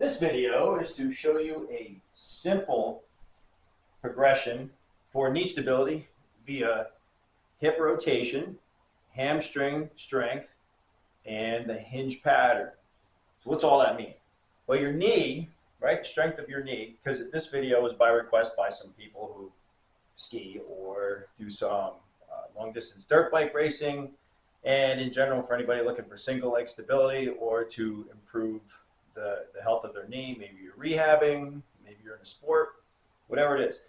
This video is to show you a simple progression for knee stability via hip rotation, hamstring strength, and the hinge pattern. So what's all that mean? Well, your knee, right, strength of your knee, because this video is by request by some people who ski or do some long distance dirt bike racing, and in general for anybody looking for single leg stability or to improve the health of their knee. Maybe you're rehabbing, maybe you're in a sport, whatever it is.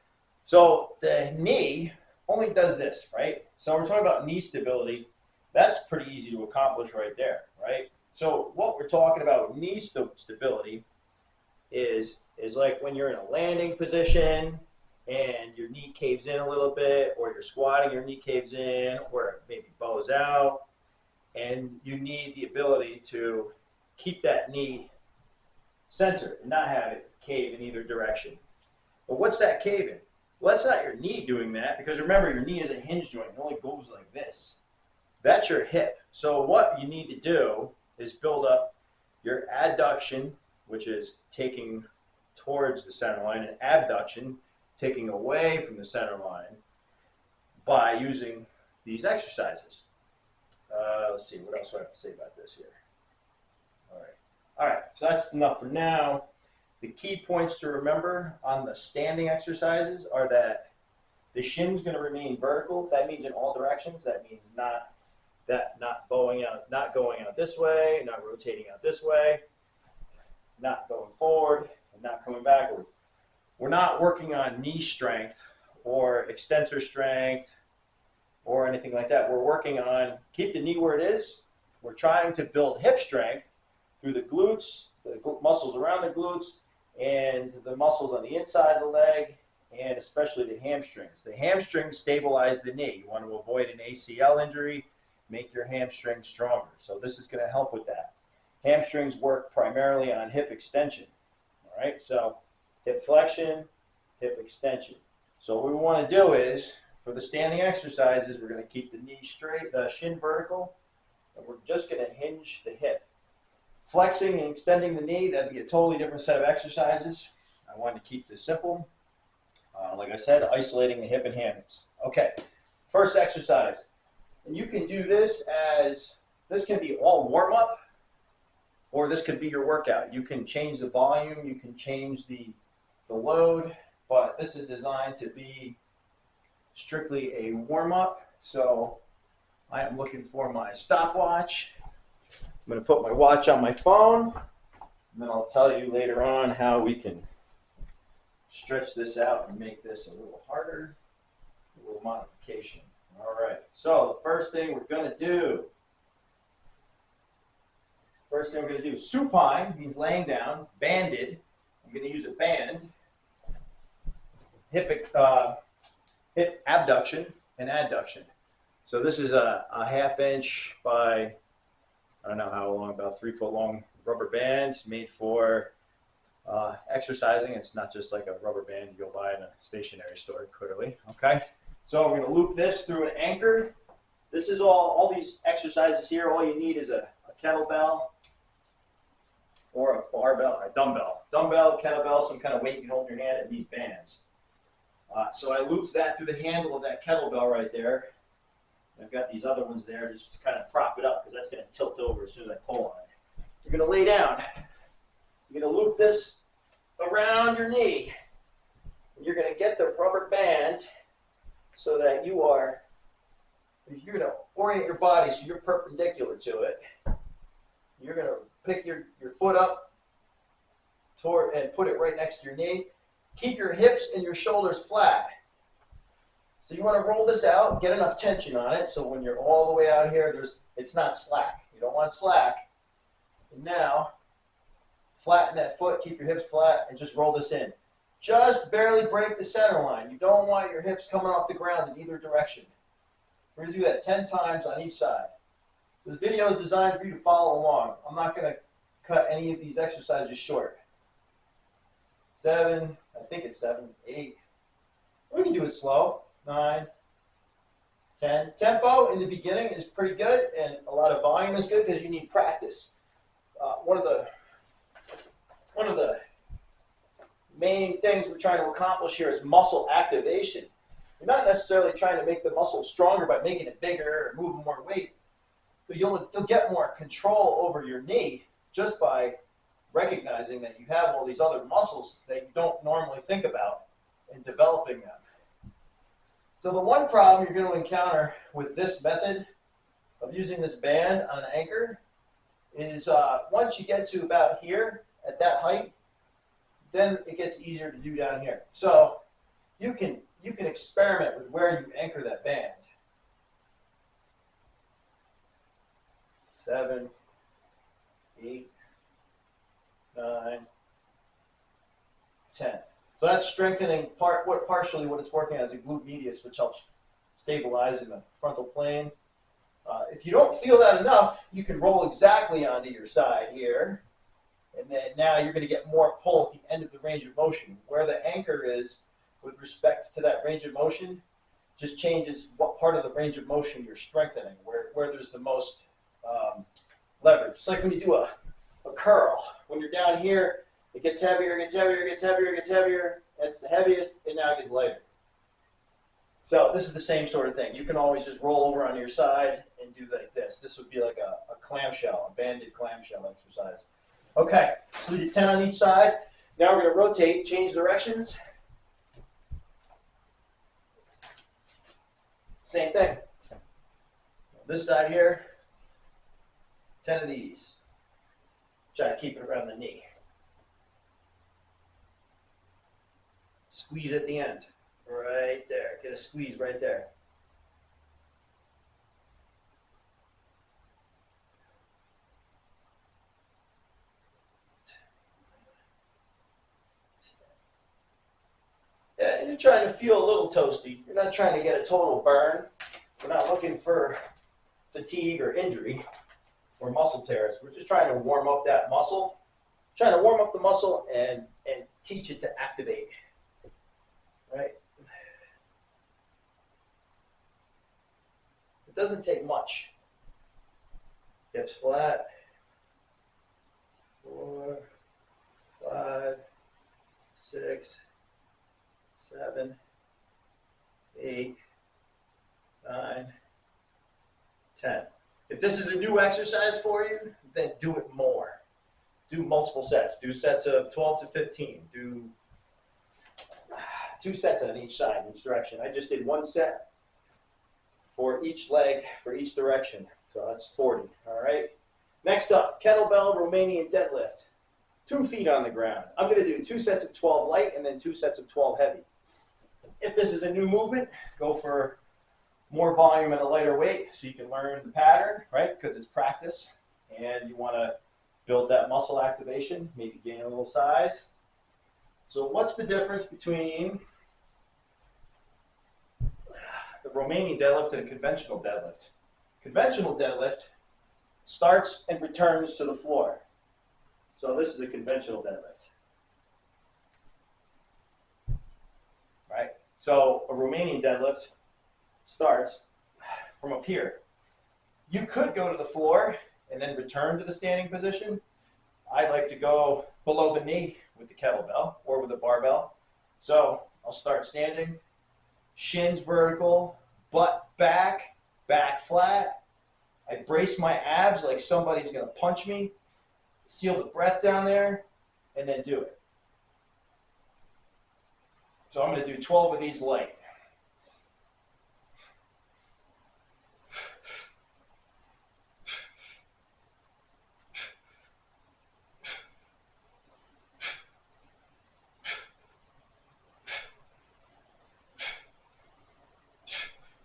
So the knee only does this, right? So we're talking about knee stability. That's pretty easy to accomplish right there, right? So what we're talking about with knee stability is like when you're in a landing position and your knee caves in a little bit, or you're squatting, your knee caves in, or it maybe bows out, and you need the ability to keep that knee centered and not have it cave in either direction. But what's that caving? Well, that's not your knee doing that, because remember, your knee is a hinge joint. It only goes like this. That's your hip. So what you need to do is build up your adduction, which is taking towards the center line, and abduction, taking away from the center line, by using these exercises. Let's see, what else do I have to say about this here? All right, so that's enough for now. The key points to remember on the standing exercises are that the shin's going to remain vertical. That means in all directions. That means not going out this way, not rotating out this way, not going forward, and not coming backward. We're not working on knee strength or extensor strength or anything like that. We're working on keep the knee where it is. We're trying to build hip strength through the glutes, the muscles around the glutes, and the muscles on the inside of the leg, and especially the hamstrings. The hamstrings stabilize the knee. You want to avoid an ACL injury, make your hamstring stronger. So this is going to help with that. Hamstrings work primarily on hip extension. All right, so hip flexion, hip extension. So what we want to do is, for the standing exercises, we're going to keep the knee straight, the shin vertical, and we're just going to hinge the hip. Flexing and extending the knee, that'd be a totally different set of exercises. I wanted to keep this simple. Like I said, isolating the hip and hamstrings. Okay, first exercise. And you can do this this can be all warm-up, or this could be your workout. You can change the volume, you can change the load, but this is designed to be strictly a warm-up. So I am looking for my stopwatch. I'm going to put my watch on my phone, and then I'll tell you later on how we can stretch this out and make this a little harder, a little modification. All right, so the first thing we're going to do, supine means laying down, banded. I'm going to use a band, hip abduction and adduction. So this is a half-inch by, I don't know how long, about 3 foot long rubber band made for exercising. It's not just like a rubber band you go buy in a stationery store, clearly. Okay, so we're going to loop this through an anchor. This is all these exercises here. All you need is a kettlebell or a barbell, a dumbbell, kettlebell, some kind of weight you can hold in your hand, and these bands. So I looped that through the handle of that kettlebell right there. I've got these other ones there just to kind of prop it up, because that's going to tilt over as soon as I pull on it. You're going to lay down. You're going to loop this around your knee. You're going to get the rubber band so that you're going to orient your body so you're perpendicular to it. You're going to pick your foot up toward and put it right next to your knee. Keep your hips and your shoulders flat. So you want to roll this out, get enough tension on it, so when you're all the way out here, it's not slack. You don't want slack. And now, flatten that foot, keep your hips flat, and just roll this in. Just barely break the center line. You don't want your hips coming off the ground in either direction. We're going to do that 10 times on each side. This video is designed for you to follow along. I'm not going to cut any of these exercises short. 7, I think it's 7, 8. We can do it slow. 9, 10. Tempo in the beginning is pretty good, and a lot of volume is good because you need practice. One of the main things we're trying to accomplish here is muscle activation. You're not necessarily trying to make the muscle stronger by making it bigger or moving more weight, but you'll get more control over your knee just by recognizing that you have all these other muscles that you don't normally think about and developing them. So the one problem you're going to encounter with this method of using this band on an anchor is once you get to about here at that height, then it gets easier to do down here. So you can experiment with where you anchor that band. 7, 8, 9, 10. So that's strengthening partially what it's working as a glute medius, which helps stabilize in the frontal plane. If you don't feel that enough, you can roll exactly onto your side here. And then now you're going to get more pull at the end of the range of motion. Where the anchor is with respect to that range of motion just changes what part of the range of motion you're strengthening, where there's the most leverage. It's like when you do a curl. When you're down here, it gets heavier, it gets heavier, it gets heavier, it gets heavier. That's the heaviest, and now it gets lighter. So this is the same sort of thing. You can always just roll over on your side and do like this. This would be like a clamshell, a banded clamshell exercise. Okay, so we did 10 on each side. Now we're going to rotate, change directions. Same thing. This side here, 10 of these. Try to keep it around the knee. Squeeze at the end. Right there. Get a squeeze right there. Yeah, and you're trying to feel a little toasty. You're not trying to get a total burn. We're not looking for fatigue or injury or muscle tears. We're just trying to warm up that muscle. Trying to warm up the muscle and teach it to activate. Right? It doesn't take much. Hips flat. 4, 5, 6, 7, 8, 9, 10. If this is a new exercise for you, then do it more. Do multiple sets. Do sets of 12 to 15. Do 2 sets on each side, each direction. I just did 1 set for each leg, for each direction. So that's 40, all right? Next up, kettlebell Romanian deadlift. 2 feet on the ground. I'm going to do 2 sets of 12 light and then 2 sets of 12 heavy. If this is a new movement, go for more volume and a lighter weight so you can learn the pattern, right? Because it's practice and you want to build that muscle activation, maybe gain a little size. So what's the difference between the Romanian deadlift and a conventional deadlift? Conventional deadlift starts and returns to the floor. So this is a conventional deadlift. Right? So a Romanian deadlift starts from up here. You could go to the floor and then return to the standing position. I like to go below the knee with the kettlebell or with a barbell. So I'll start standing, shins vertical, butt back, back flat. I brace my abs like somebody's going to punch me, seal the breath down there, and then do it. So I'm going to do 12 of these light.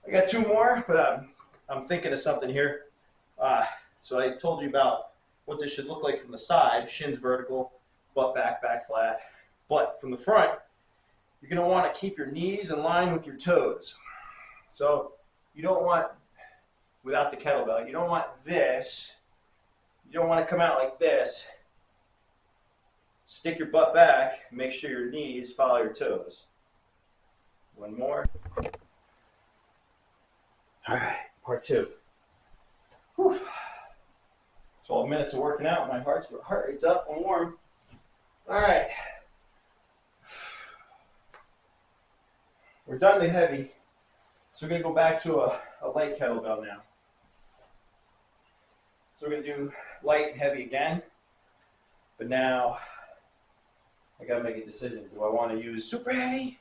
I got 2 more, but I'm thinking of something here. So I told you about what this should look like from the side, shins vertical, butt back, back flat. But from the front, you're going to want to keep your knees in line with your toes. So you don't want, without the kettlebell, you don't want this. You don't want to come out like this. Stick your butt back, make sure your knees follow your toes. 1 more. All right, part 2. Whew. 12 minutes of working out. My heart rate's up and warm. All right. We're done the heavy, so we're going to go back to a light kettlebell now. So we're going to do light and heavy again, but now I got to make a decision. Do I want to use super heavy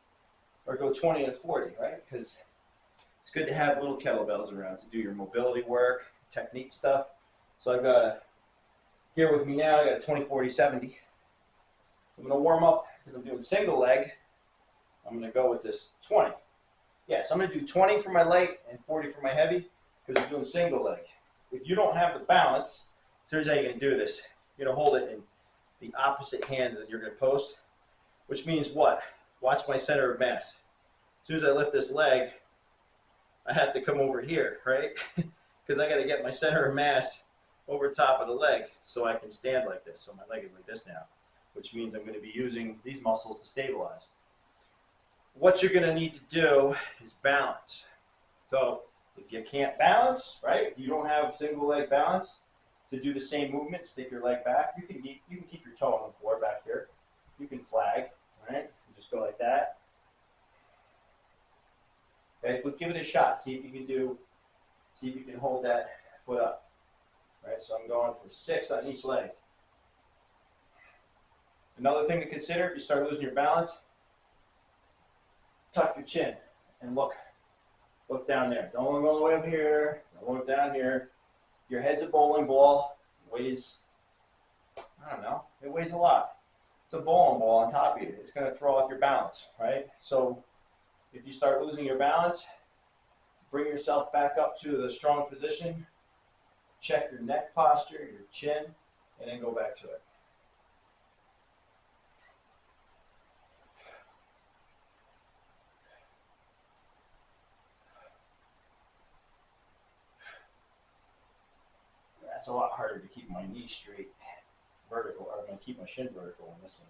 or go 20 and 40, right? Because it's good to have little kettlebells around to do your mobility work, technique stuff. So I've got here with me now, I got a 20, 40, 70. I'm going to warm up because I'm doing single leg. I'm going to go with this 20. Yes, I'm going to do 20 for my light and 40 for my heavy because I'm doing single leg. If you don't have the balance, here's how you're going to do this. You're going to hold it in the opposite hand that you're going to post, which means what? Watch my center of mass. As soon as I lift this leg, I have to come over here, right? Because I got to get my center of mass over top of the leg so I can stand like this. So my leg is like this now, which means I'm going to be using these muscles to stabilize. What you're going to need to do is balance. So if you can't balance, right, if you don't have single leg balance to do the same movement, stick your leg back, you can keep your toe on the floor back here. You can flag, right? Just go like that. Okay, but give it a shot. See if you can hold that foot up. Right, so I'm going for 6 on each leg. Another thing to consider, if you start losing your balance, tuck your chin and look down there. Don't look all the way up here. Don't look down here. Your head's a bowling ball. It weighs, I don't know, it weighs a lot. It's a bowling ball on top of you. It's going to throw off your balance, right? So if you start losing your balance, bring yourself back up to the strong position. Check your neck posture, your chin, and then go back to it. That's a lot harder to keep my knee straight, vertical, or I'm going to keep my shin vertical on this one.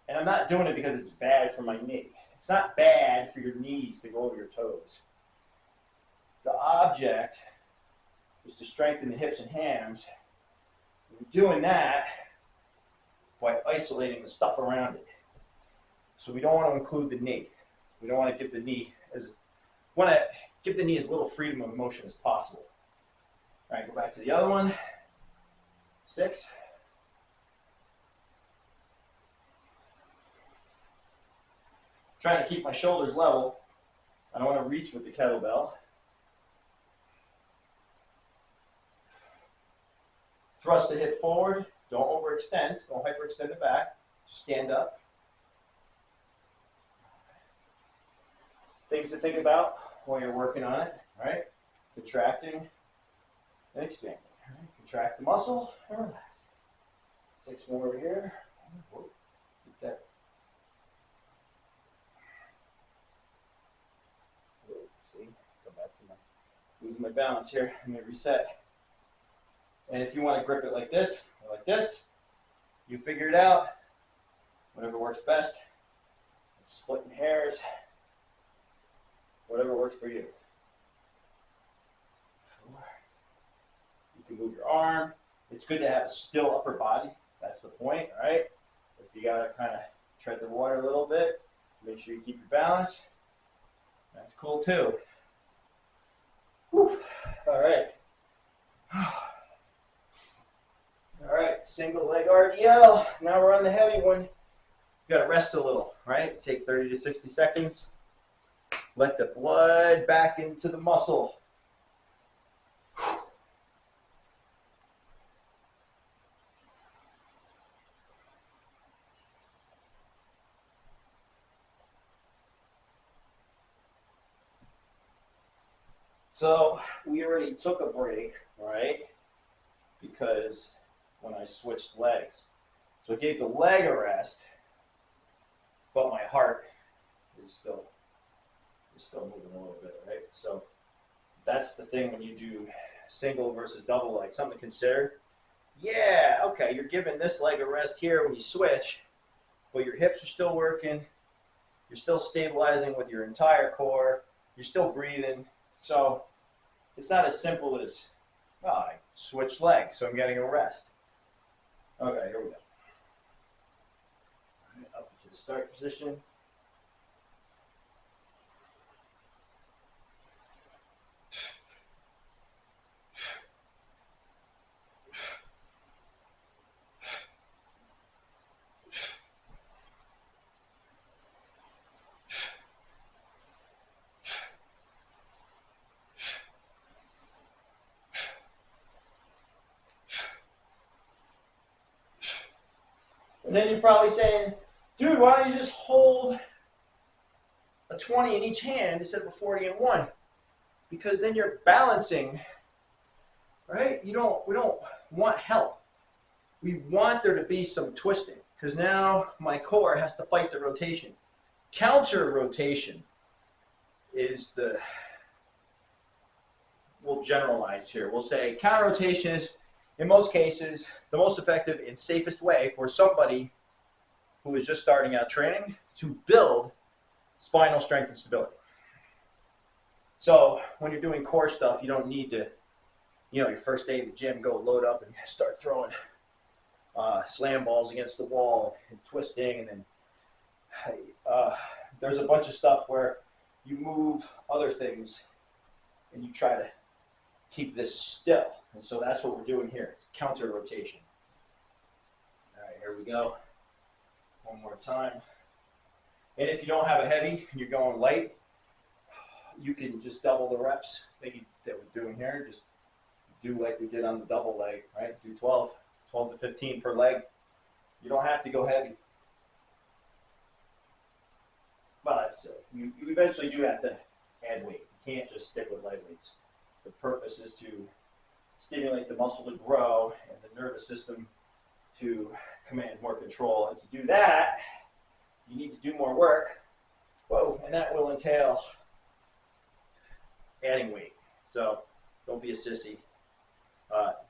And I'm not doing it because it's bad for my knee. It's not bad for your knees to go over your toes. The object is to strengthen the hips and hams. We're doing that by isolating the stuff around it. So we don't want to include the knee. We don't want to give the knee as little freedom of motion as possible. All right, go back to the other one. 6. Trying to keep my shoulders level. I don't want to reach with the kettlebell. Thrust the hip forward. Don't overextend. Don't hyperextend the back. Just stand up. Things to think about while you're working on it, right? Contracting and expanding. Right? Contract the muscle and relax. 6 more over here. Keep that. See, go back to losing my balance here. I'm going to reset. And if you want to grip it like this or like this, you figure it out. Whatever works best. It's splitting hairs. Whatever works for you. You can move your arm. It's good to have a still upper body. That's the point, right? If you got to kind of tread the water a little bit, make sure you keep your balance. That's cool too. Whew. All right. All right, single leg RDL. Now we're on the heavy one. You got to rest a little, right? Take 30 to 60 seconds. Let the blood back into the muscle. So we already took a break, right? Because when I switched legs. So I gave the leg a rest, but my heart is still moving a little bit, right? So that's the thing when you do single versus double leg, something to consider. Yeah, okay, you're giving this leg a rest here when you switch, but your hips are still working. You're still stabilizing with your entire core. You're still breathing. So it's not as simple as, oh, I switched legs, so I'm getting a rest. Okay, here we go. All right, up to the start position. And then you're probably saying, dude, why don't you just hold a 20 in each hand instead of a 40 in one? Because then you're balancing, right? We don't want help. We want there to be some twisting because now my core has to fight the rotation. Counter rotation is we'll generalize here. We'll say counter rotation is, in most cases, the most effective and safest way for somebody who is just starting out training to build spinal strength and stability. So when you're doing core stuff, you don't need to, your first day in the gym, go load up and start throwing slam balls against the wall and twisting. And then there's a bunch of stuff where you move other things and you try to keep this still. And so that's what we're doing here. It's counter rotation. All right, here we go. One more time. And if you don't have a heavy and you're going light, you can just double the reps that we're doing here. Just do like we did on the double leg, right? Do 12 to 15 per leg. You don't have to go heavy. But you eventually do have to add weight. You can't just stick with light weights. The purpose is to stimulate the muscle to grow and the nervous system to command more control. And to do that, you need to do more work. Whoa, and that will entail adding weight. So don't be a sissy.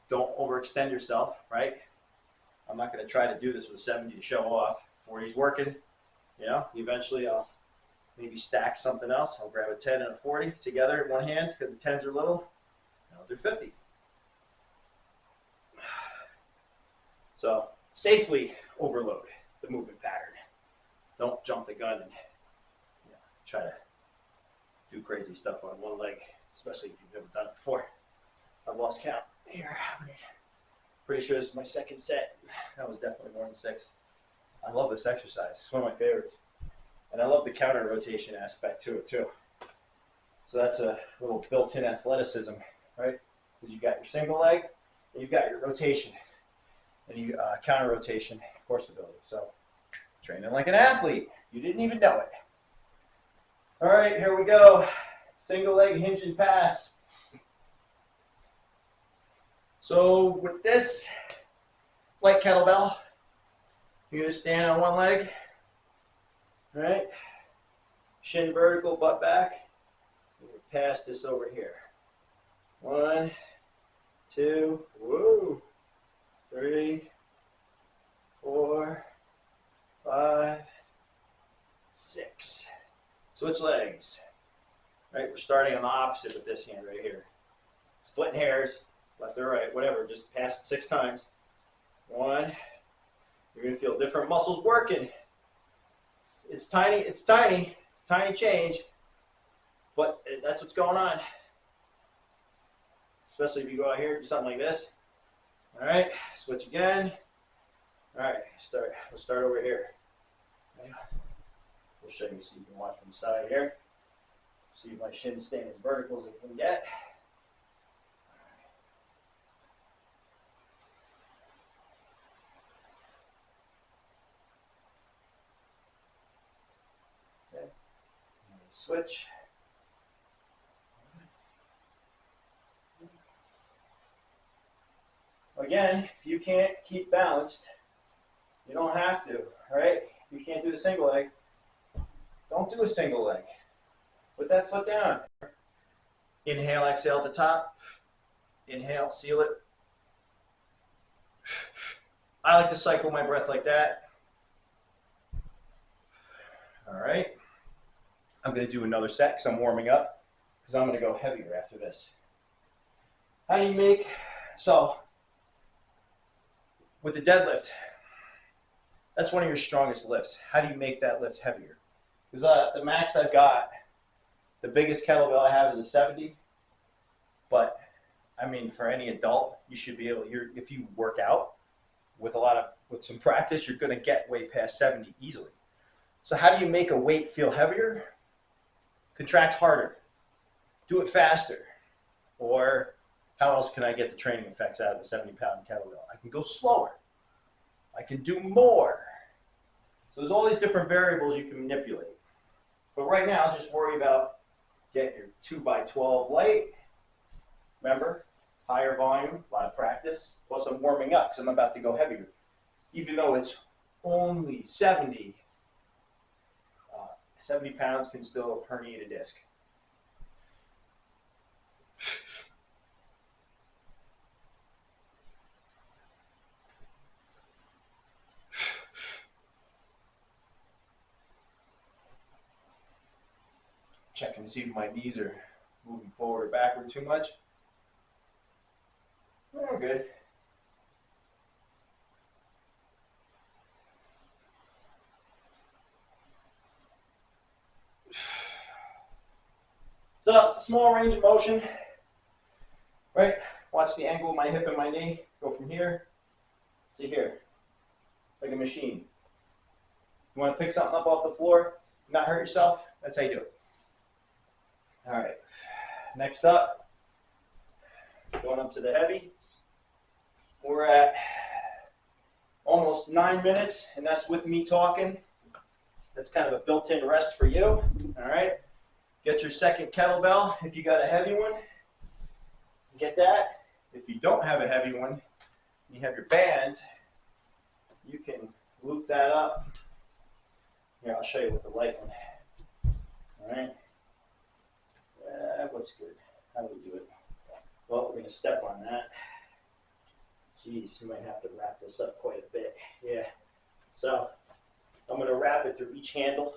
Don't overextend yourself, right? I'm not going to try to do this with a 70 to show off. 40's working. Eventually I'll maybe stack something else. I'll grab a 10 and a 40 together in one hand because the 10s are little. And I'll do 50. So safely overload the movement pattern. Don't jump the gun and try to do crazy stuff on one leg, especially if you've never done it before. I've lost count here. Pretty sure this is my second set. That was definitely more than 6. I love this exercise. It's one of my favorites. And I love the counter rotation aspect to it too. So that's a little built-in athleticism, right? Because you've got your single leg and you've got your rotation. And you counter rotation, core stability. So training like an athlete. You didn't even know it. All right, here we go. Single leg hinge and pass. So with this light kettlebell, you're going to stand on one leg, right? Shin vertical, butt back. You're going to pass this over here. 1, 2, woo, 3, 4, 5, 6. Switch legs. Right, we're starting on the opposite with this hand right here. Splitting hairs, left or right, whatever. Just pass it 6 times. 1. You're gonna feel different muscles working. It's tiny. It's tiny. It's a tiny change, but that's what's going on. Especially if you go out here and do something like this. All right, switch again. All right, we'll start over here. Okay. We'll show you so you can watch from the side here. See if my shin's staying as vertical as it can get. Okay. Switch. Again, if you can't keep balanced, you don't have to, all right? If you can't do the single leg, don't do a single leg. Put that foot down. Inhale, exhale at the top. Inhale, seal it. I like to cycle my breath like that. All right. I'm going to do another set because I'm warming up because I'm going to go heavier after this. How do you make, so with the deadlift, that's one of your strongest lifts. How do you make that lift heavier? Because the max I've got, the biggest kettlebell I have is a 70. But I mean, for any adult, you should be able. If you work out with some practice, you're going to get way past 70 easily. So how do you make a weight feel heavier? Contract harder, do it faster, or how else can I get the training effects out of the 70-pound kettlebell? I can go slower. I can do more. So there's all these different variables you can manipulate. But right now, just worry about getting your 2x12 light. Remember, higher volume, a lot of practice. Plus I'm warming up because I'm about to go heavier. Even though it's only 70, 70 pounds can still herniate a disc. Checking to see if my knees are moving forward or backward too much. Oh, good. So it's a small range of motion, right? Watch the angle of my hip and my knee. Go from here to here, like a machine. You want to pick something up off the floor, not hurt yourself? That's how you do it. All right, next up, going up to the heavy. We're at almost 9 minutes, and that's with me talking. That's kind of a built-in rest for you, all right? Get your second kettlebell if you got a heavy one. Get that. If you don't have a heavy one, you have your band, you can loop that up. Here, I'll show you with the light one. All right. What's good? How do we do it? Well, we're going to step on that. Geez, you might have to wrap this up quite a bit. Yeah. So I'm going to wrap it through each handle.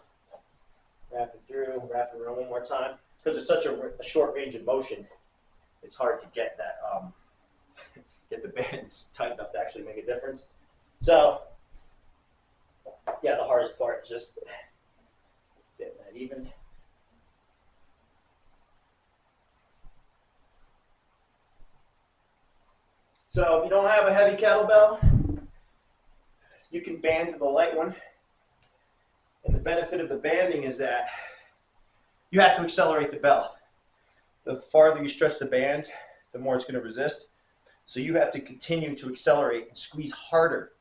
Wrap it around one more time. Because it's such a short range of motion, it's hard to get that, get the bands tight enough to actually make a difference. So, yeah, the hardest part is just getting that even. So if you don't have a heavy kettlebell, you can band to the light one. And the benefit of the banding is that you have to accelerate the bell. The farther you stretch the band, the more it's going to resist. So you have to continue to accelerate and squeeze harder,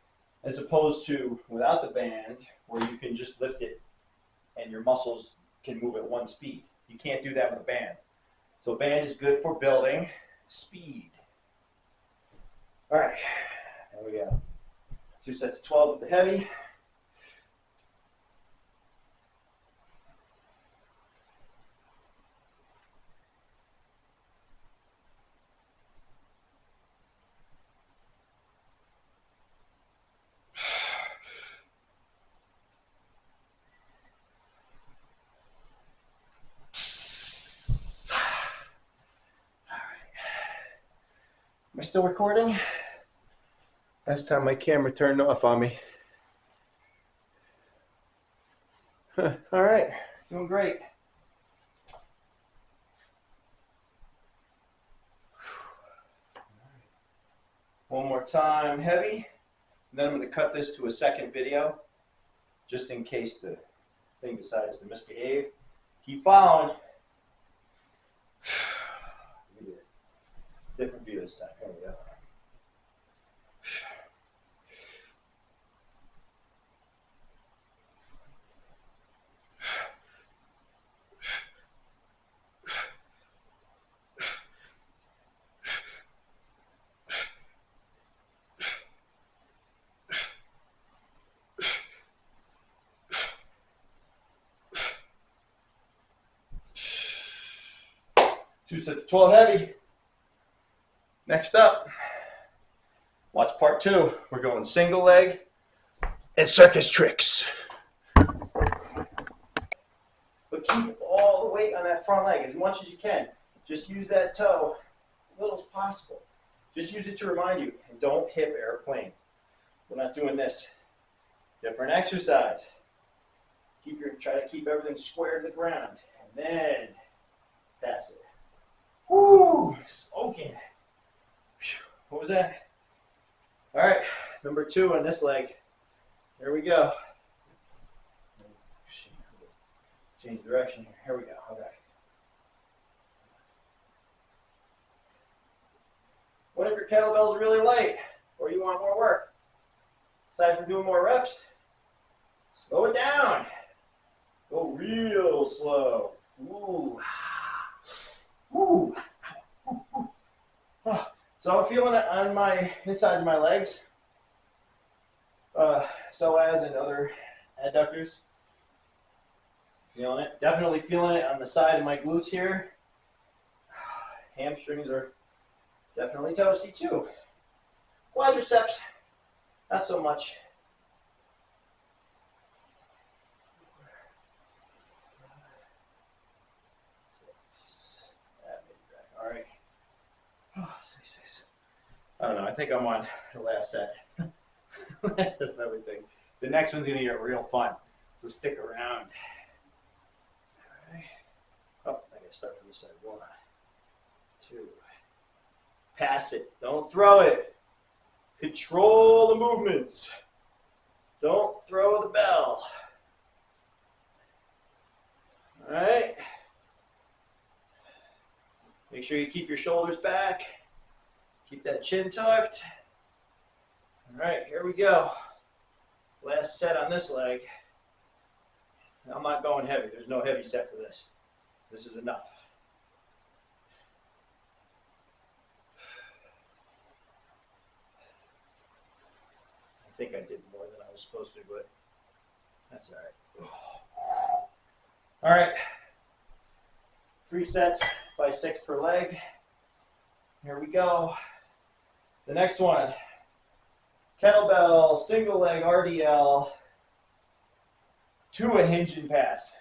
as opposed to without the band, where you can just lift it and your muscles can move at one speed. You can't do that with a band. So a band is good for building speed. All right, there we go. 2 sets of 12 with the heavy. Am I still recording? Last time my camera turned off on me. All right, doing great. One more time, heavy. Then I'm going to cut this to a second video, just in case the thing decides to misbehave. Keep following. Different view this time. Here we go. Two sets of 12 heavy. Next up, watch part 2. We're going single leg and circus tricks. But keep all the weight on that front leg as much as you can. Just use that toe as little as possible. Just use it to remind you, and don't hip airplane. We're not doing this. Different exercise. Try to keep everything square to the ground. And then pass it. Woo! Smoking. What was that? All right, number 2 on this leg. Here we go. Change direction here. Here we go. Okay. What if your kettlebell's really light or you want more work? Aside from doing more reps, slow it down. Go real slow. Ooh. Ooh. So I'm feeling it on my insides of my legs, psoas and other adductors. Feeling it. Definitely feeling it on the side of my glutes here. Hamstrings are definitely toasty too. Quadriceps, not so much. All right. I don't know. I think I'm on the last set. Last set of everything. The next one's going to get real fun. So stick around. All right. Oh, I got to start from this side. 1, 2. Pass it. Don't throw it. Control the movements. Don't throw the bell. All right. Make sure you keep your shoulders back. Keep that chin tucked. All right, here we go. Last set on this leg. I'm not going heavy. There's no heavy set for this. This is enough. I think I did more than I was supposed to, but that's all right. All right. 3 sets by 6 per leg. Here we go. The next one, kettlebell, single leg RDL to a hinge and pass.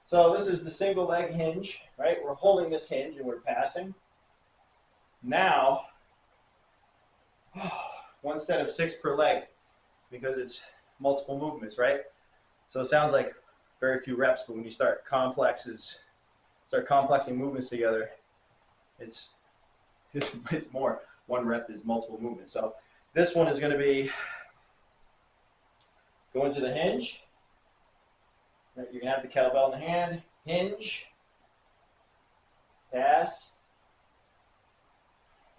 So this is the single leg hinge, right? We're holding this hinge and we're passing. Now, 1 set of 6 per leg because it's multiple movements, right? So it sounds like very few reps, but when you start complexing movements together, it's more. 1 rep is multiple movements. So this one is going to be going to the hinge. You're going to have the kettlebell in the hand. Hinge, pass,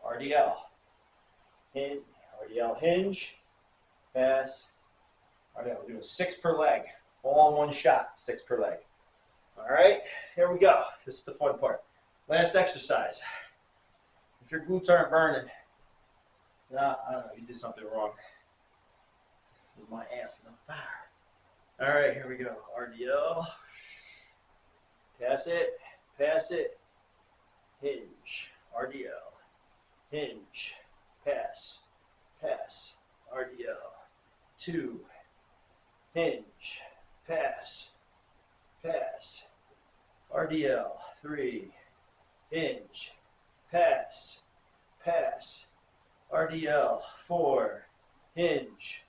RDL. Hinge, RDL, hinge, pass, RDL. We're doing 6 per leg. All in one shot, 6 per leg. All right, here we go. This is the fun part. Last exercise. If your glutes aren't burning, I don't know, you did something wrong. My ass is on fire. All right, here we go. RDL. Pass it, hinge, RDL. Hinge, pass, RDL. 2, hinge, pass, RDL. 3, hinge, pass, RDL. 4, hinge,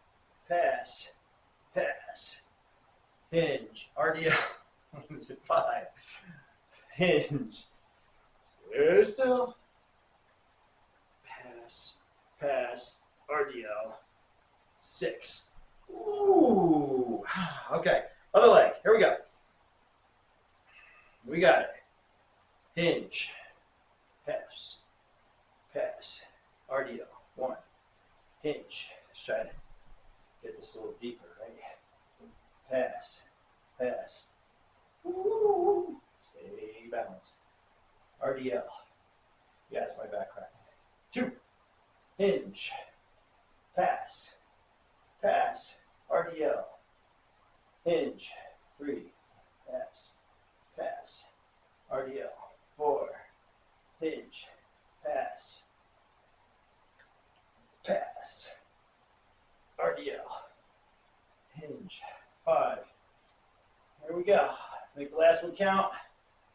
pass, hinge, RDL. What is it? 5, hinge, still, pass, RDL. 6. Ooh. Okay. Other leg. Here we go. We got it. Hinge, pass, RDL. 1, hinge. Let's try to get this a little deeper, right? Pass. Ooh. Stay balanced. RDL. Yes, my back cracking. 2, hinge, pass, RDL. Hinge. 3, pass, RDL. 4, hinge, pass, RDL. Hinge. 5. Here we go. Make the last one count.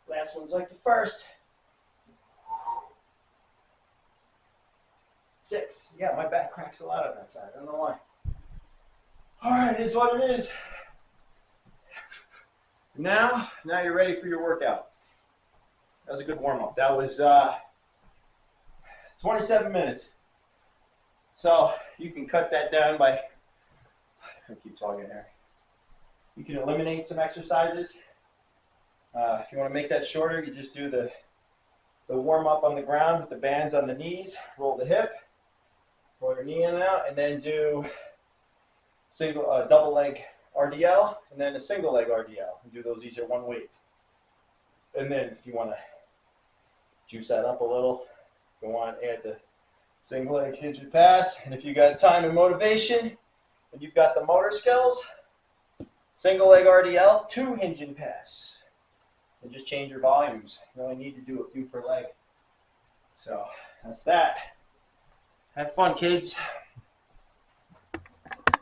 Last one's like the first. 6. Yeah, my back cracks a lot on that side. I don't know why. All right, it is what it is. Now you're ready for your workout. That was a good warm-up. That was 27 minutes. So you can cut that down by, I keep talking here. You can eliminate some exercises. If you want to make that shorter, you just do the warm-up on the ground with the bands on the knees, roll the hip, roll your knee in and out, and then do double leg RDL, and then a single leg RDL. And do those each at one weight. And then if you want to juice that up a little, go on, add the single leg hinge and pass. And if you got time and motivation, and you've got the motor skills, single leg RDL, 2 hinge and pass. And just change your volumes. You only need to do a few per leg. So that's that. Have fun, kids.